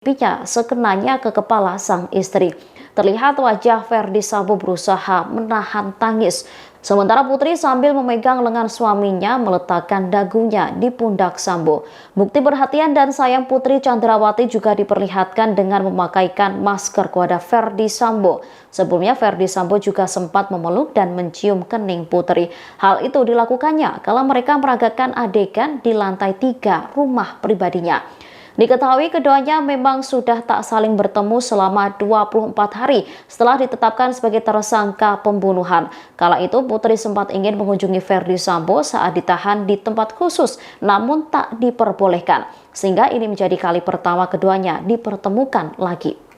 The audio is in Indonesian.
pipinya sekenanya ke kepala sang istri. Terlihat wajah Verdi Sambo berusaha menahan tangis. Sementara Putri sambil memegang lengan suaminya meletakkan dagunya di pundak Sambo. Bukti perhatian dan sayang Putri Chandrawati juga diperlihatkan dengan memakaikan masker kepada Verdi Sambo. Sebelumnya Verdi Sambo juga sempat memeluk dan mencium kening Putri. Hal itu dilakukannya kala mereka meragakan adegan di lantai 3 rumah pribadinya. Diketahui keduanya memang sudah tak saling bertemu selama 24 hari setelah ditetapkan sebagai tersangka pembunuhan. Kala itu Putri sempat ingin mengunjungi Verdi Sambo saat ditahan di tempat khusus namun tak diperbolehkan. Sehingga ini menjadi kali pertama keduanya dipertemukan lagi.